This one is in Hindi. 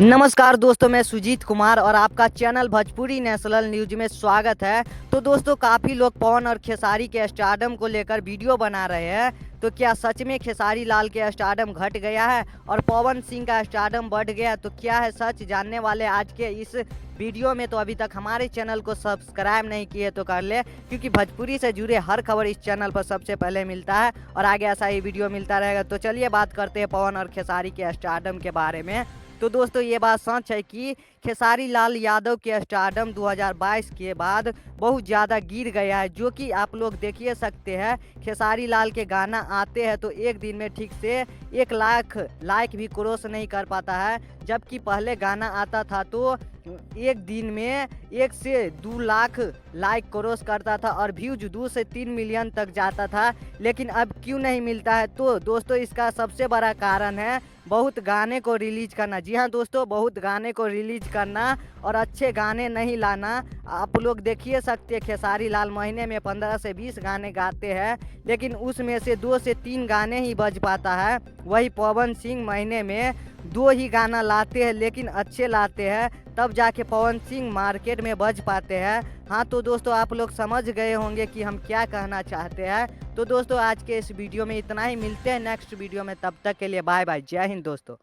नमस्कार दोस्तों, मैं सुजीत कुमार और आपका चैनल भोजपुरी नेशनल न्यूज में स्वागत है। तो दोस्तों, काफ़ी लोग पवन और खेसारी के स्टारडम को लेकर वीडियो बना रहे हैं। तो क्या सच में खेसारी लाल के स्टारडम घट गया है और पवन सिंह का स्टारडम बढ़ गया? तो क्या है सच, जानने वाले आज के इस वीडियो में। तो अभी तक हमारे चैनल को सब्सक्राइब नहीं किए तो कर ले, क्योंकि भोजपुरी से जुड़े हर खबर इस चैनल पर सबसे पहले मिलता है और आगे ऐसा ही वीडियो मिलता रहेगा। तो चलिए बात करते हैं पवन और खेसारी के स्टारडम के बारे में। तो दोस्तों, ये बात सच है कि खेसारी लाल यादव के स्टारडम 2022 के बाद बहुत ज़्यादा गिर गया है, जो कि आप लोग देखिए सकते हैं। खेसारी लाल के गाना आते हैं तो एक दिन में ठीक से 1 लाख लाइक भी क्रॉस नहीं कर पाता है, जबकि पहले गाना आता था तो एक दिन में 1 से 2 लाख लाइक क्रॉस करता था और व्यूज 2 से 3 मिलियन तक जाता था। लेकिन अब क्यों नहीं मिलता है? तो दोस्तों, इसका सबसे बड़ा कारण है बहुत गाने को रिलीज करना। जी हाँ दोस्तों, बहुत गाने को रिलीज करना और अच्छे गाने नहीं लाना। आप लोग देखिए सकते हैं, खेसारी लाल महीने में 15 से 20 गाने गाते हैं, लेकिन उसमें से 2 से 3 गाने ही बज पाता है। वही पवन सिंह महीने में 2 ही गाना लाते हैं, लेकिन अच्छे लाते हैं, तब जाके पवन सिंह मार्केट में बज पाते हैं। हाँ तो दोस्तों, आप लोग समझ गए होंगे कि हम क्या कहना चाहते हैं। तो दोस्तों, आज के इस वीडियो में इतना ही। मिलते हैं नेक्स्ट वीडियो में, तब तक के लिए बाय बाय। जय हिंद दोस्तों।